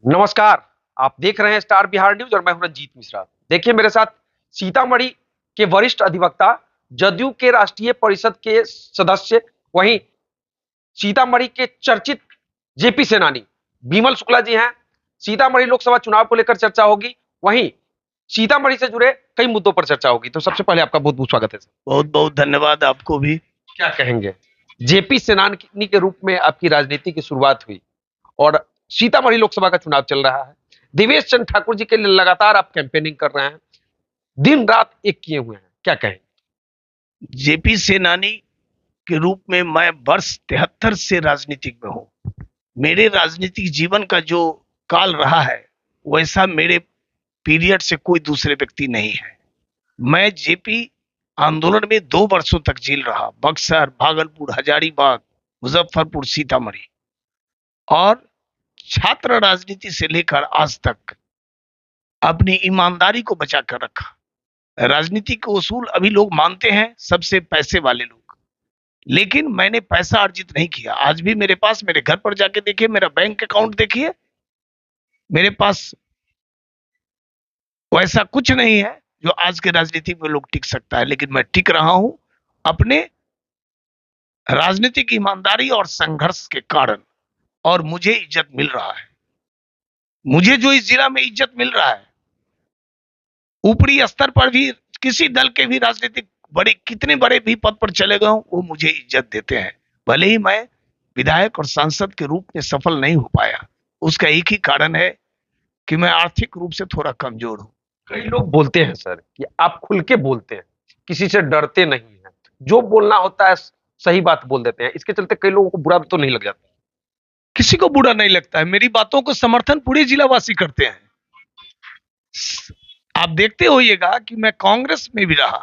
नमस्कार। आप देख रहे हैं स्टार बिहार न्यूज और मैं हूं रंजीत मिश्रा। देखिए मेरे साथ सीतामढ़ी के वरिष्ठ अधिवक्ता, जदयू के राष्ट्रीय परिषद के सदस्य, वहीं सीतामढ़ी के चर्चित जेपी सेनानी विमल शुक्ला जी हैं। सीतामढ़ी लोकसभा चुनाव को लेकर चर्चा होगी, वहीं सीतामढ़ी से जुड़े कई मुद्दों पर चर्चा होगी। तो सबसे पहले आपका बहुत बहुत स्वागत है सर। बहुत बहुत धन्यवाद आपको भी। क्या कहेंगे, जेपी सेनानी के रूप में आपकी राजनीति की शुरुआत हुई और सीतामढ़ी लोकसभा का चुनाव चल रहा है। देवेश चंद्र ठाकुर जी के लिए लगातार आप कैंपेनिंग कर रहे हैं, दिन रात एक किए हुए हैं, क्या कहें? जेपी सेनानी के रूप में मैं वर्ष 73 से राजनीतिक में हूं। मेरे राजनीतिक जीवन का जो काल रहा है वैसा मेरे पीरियड से कोई दूसरे व्यक्ति नहीं है। मैं जेपी आंदोलन में 2 वर्षों तक जेल रहा, बक्सर, भागलपुर, हजारीबाग, मुजफ्फरपुर, सीतामढ़ी, और छात्र राजनीति से लेकर आज तक अपनी ईमानदारी को बचा कर रखा। राजनीति के उसूल अभी लोग मानते हैं, सबसे पैसे वाले लोग, लेकिन मैंने पैसा अर्जित नहीं किया। आज भी मेरे पास, मेरे घर पर जाके देखिए, मेरा बैंक अकाउंट देखिए, मेरे पास वैसा कुछ नहीं है जो आज के राजनीति में लोग टिक सकता है। लेकिन मैं टिक रहा हूं अपने राजनीतिक ईमानदारी और संघर्ष के कारण, और मुझे इज्जत मिल रहा है। मुझे जो इस जिला में इज्जत मिल रहा है, ऊपरी स्तर पर भी किसी दल के भी राजनीतिक बड़े, कितने बड़े भी पद पर चले गए, वो मुझे इज्जत देते हैं। भले ही मैं विधायक और सांसद के रूप में सफल नहीं हो पाया, उसका एक ही कारण है कि मैं आर्थिक रूप से थोड़ा कमजोर हूं। कई लोग बोलते हैं सर कि आप खुल के बोलते हैं, किसी से डरते नहीं हैं, जो बोलना होता है सही बात बोल देते हैं। इसके चलते कई लोगों को बुरा तो नहीं लग जाता? किसी को बुरा नहीं लगता है, मेरी बातों को समर्थन पूरे जिलावासी करते हैं। आप देखते होइएगा कि मैं कांग्रेस में भी रहा,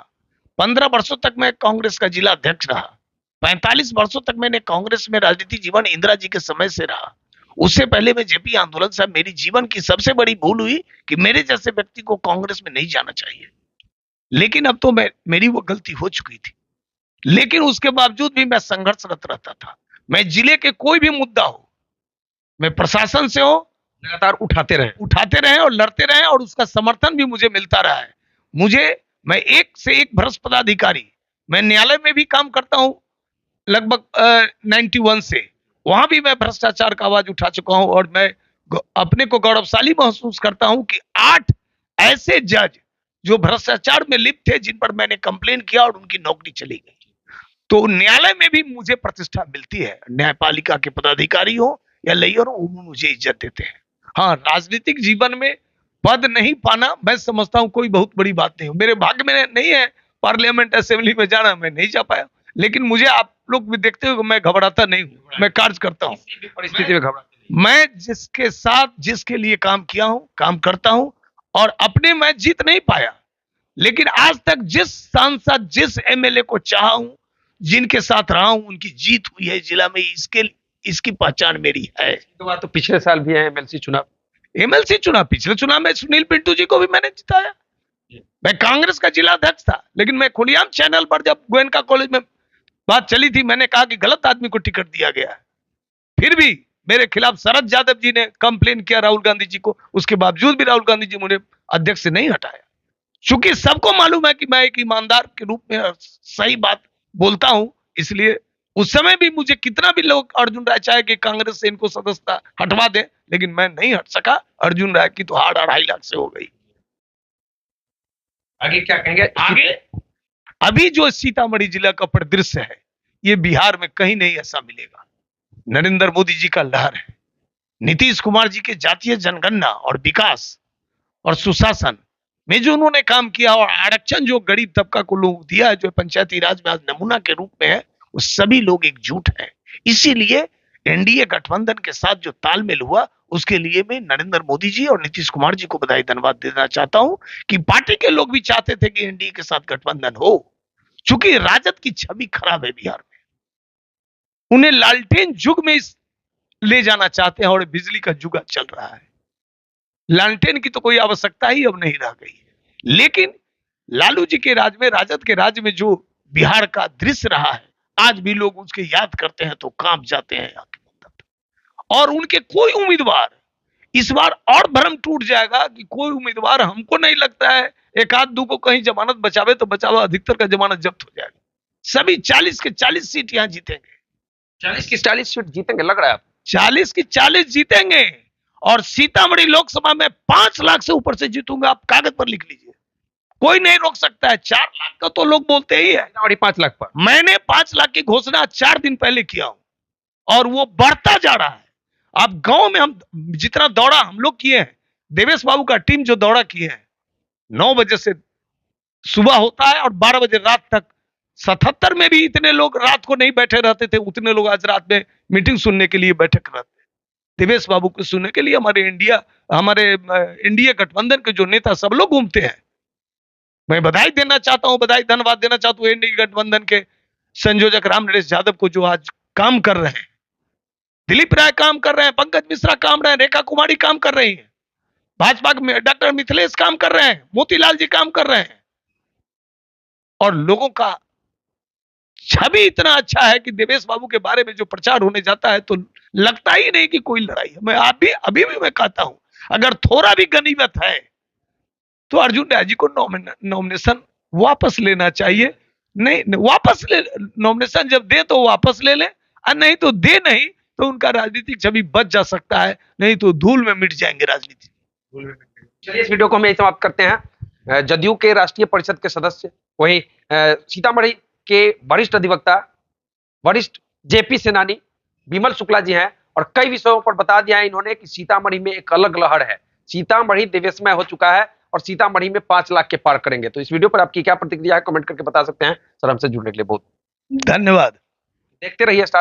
15 वर्षों तक मैं कांग्रेस का जिला अध्यक्ष रहा, 45 वर्षों तक मैंने कांग्रेस में राजनीति जीवन इंदिरा जी के समय से रहा। उससे पहले मैं जेपी आंदोलन से, मेरी जीवन की सबसे बड़ी भूल हुई कि मेरे जैसे व्यक्ति को कांग्रेस में नहीं जाना चाहिए, लेकिन अब तो मेरी वो गलती हो चुकी थी। लेकिन उसके बावजूद भी मैं संघर्षरत रहता था। मैं जिले के कोई भी मुद्दा हो, मैं प्रशासन से हो, लगातार उठाते रहे और लड़ते रहे, और उसका समर्थन भी मुझे मिलता रहा है। मैं एक से एक भ्रष्ट पदाधिकारी, मैं न्यायालय में भी काम करता हूं लगभग 91 से, वहां भी मैं भ्रष्टाचार का आवाज उठा चुका हूं, और मैं अपने को गौरवशाली महसूस करता हूं कि 8 ऐसे जज जो भ्रष्टाचार में लिप्त थे, जिन पर मैंने कंप्लेन किया और उनकी नौकरी चली गई। तो न्यायालय में भी मुझे प्रतिष्ठा मिलती है। न्यायपालिका के पदाधिकारी हो या लेयर हो, वो मुझे इज्जत देते हैं। हाँ, राजनीतिक जीवन में पद नहीं पाना, मैं समझता हूं कोई बहुत बड़ी बात नहीं हो। मेरे भाग्य में नहीं है पार्लियामेंट असेंबली में जाना, मैं नहीं जा पाया। लेकिन मुझे आप लोग भी देखते हो, मैं घबराता नहीं हूं, मैं कार्य करता हूं। परिस्थिति में घबराते? मैं जिसके साथ, जिसके लिए काम किया हूं, काम करता हूं, और अपने मैं जीत नहीं पाया, लेकिन आज तक जिस सांसद, जिस एमएलए को चाहा हूं, जिनके साथ रहा हूं, उनकी जीत हुई है जिला में। इसकी पहचान मेरी है। तो पिछले साल भी है एमएलसी चुनाव। पिछले चुनाव में सुनील पिंटू जी को भी मैंने जिताया। मैं कांग्रेस का जिला अध्यक्ष था, लेकिन मैं खुलेआम चैनल पर, जब गोयनका कॉलेज में बात चली थी, मैंने कहा कि गलत आदमी को टिकट दिया गया है। फिर भी मेरे खिलाफ शरद यादव जी ने कंप्लेन किया राहुल गांधी जी को, उसके बावजूद भी राहुल गांधी जी मुझे अध्यक्ष से नहीं हटाया। चूंकि सबको मालूम है कि मैं एक ईमानदार के रूप में सही बात बोलता हूं, इसलिए उस समय भी मुझे कितना भी लोग, अर्जुन राय चाहे कि कांग्रेस से इनको सदस्यता हटवा दे, लेकिन मैं नहीं हट सका। अर्जुन राय की तो हार 2.5 लाख से हो गई। आगे क्या कहेंगे? आगे अभी जो सीतामढ़ी जिला का परिदृश्य है, ये बिहार में कहीं नहीं ऐसा मिलेगा। नरेंद्र मोदी जी का लहर है, नीतीश कुमार जी के जातीय जनगणना और विकास और सुशासन में जो उन्होंने काम किया, और आरक्षण जो गरीब तबका को लोग दिया है, जो पंचायती राज में आज नमूना के रूप में है, वो सभी लोग एकजुट हैं। इसीलिए एनडीए गठबंधन के साथ जो तालमेल हुआ, उसके लिए मैं नरेंद्र मोदी जी और नीतीश कुमार जी को बधाई धन्यवाद देना चाहता हूं कि पार्टी के लोग भी चाहते थे कि एनडीए के साथ गठबंधन हो। चूंकि राजद की छवि खराब है बिहार में, उन्हें लालटेन युग में ले जाना चाहते हैं, और बिजली का युग चल रहा है। लालटेन की तो कोई आवश्यकता ही अब नहीं रह गई है। लेकिन लालू जी के राज में, राजद के राज में जो बिहार का दृश्य रहा है, आज भी लोग उसके याद करते हैं तो कांप जाते हैं। और उनके कोई उम्मीदवार इस बार और भ्रम टूट जाएगा कि कोई उम्मीदवार, हमको नहीं लगता है, एक आध दो को कहीं जमानत बचावे तो बचावा, अधिकतर का जमानत जब्त हो जाएगा। सभी 40 के 40 सीट यहां जीतेंगे। 40 की 40 सीट जीतेंगे लग रहा है आप? 40 की 40 जीतेंगे। और सीतामढ़ी लोकसभा में 5 लाख से ऊपर से जीतूंगा, आप कागज पर लिख लीजिए, कोई नहीं रोक सकता है। 4 लाख का तो लोग बोलते ही है, सीतामढ़ी 5 लाख पर। मैंने 5 लाख की घोषणा 4 दिन पहले किया हूं और वो बढ़ता जा रहा है। अब गांव में हम जितना दौड़ा हम लोग किए हैं, देवेश बाबू का टीम जो दौड़ा किए हैं, 9 बजे से सुबह होता है और 12 बजे रात तक। 77 में भी इतने लोग रात को नहीं बैठे रहते थे, उतने लोग आज रात में मीटिंग सुनने के लिए बैठे रहते हैं, देवेश बाबू को सुनने के लिए। हमारे इंडिया गठबंधन के जो नेता सब लोग घूमते हैं। मैं बधाई देना चाहता हूं, धन्यवाद देना चाहता हूं इंडिया गठबंधन के संयोजक राम नरेश यादव को, जो आज काम कर रहे हैं। दिलीप राय काम कर रहे हैं, पंकज मिश्रा काम कर रहे हैं, रेखा कुमारी काम कर रही है, भाजपा के डॉक्टर मिथिलेश काम कर रहे हैं, मोतीलाल जी काम कर रहे हैं। और लोगों का छवि इतना अच्छा है कि देवेश बाबू के बारे में जो प्रचार होने जाता है तो लगता ही नहीं कि कोई लड़ाई है। मैं अभी भी मैं कहता हूं, अगर थोड़ा भी गनीमत है तो अर्जुन राय जी को नॉमिनेशन वापस लेना चाहिए। नहीं, वापस ले, नॉमिनेशन जब दे तो वापस ले ले, और नहीं तो दे नहीं, तो उनका राजनीतिक छवि बच जा सकता है, नहीं तो धूल में मिट जाएंगे राजनीति। चलिए इस वीडियो को हम यही समाप्त करते हैं। जदयू के राष्ट्रीय परिषद के सदस्य, वहीं सीतामढ़ी के वरिष्ठ अधिवक्ता, वरिष्ठ जेपी सेनानी विमल शुक्ला जी हैं, और कई विषयों पर बता दिया है इन्होंने कि सीतामढ़ी में एक अलग लहर है, सीतामढ़ी देवेशमय हो चुका है और सीतामढ़ी में 5 लाख के पार करेंगे। तो इस वीडियो पर आपकी क्या प्रतिक्रिया है, कमेंट करके बता सकते हैं। सर, हमसे जुड़ने के लिए बहुत धन्यवाद। देखते रहिए स्टार।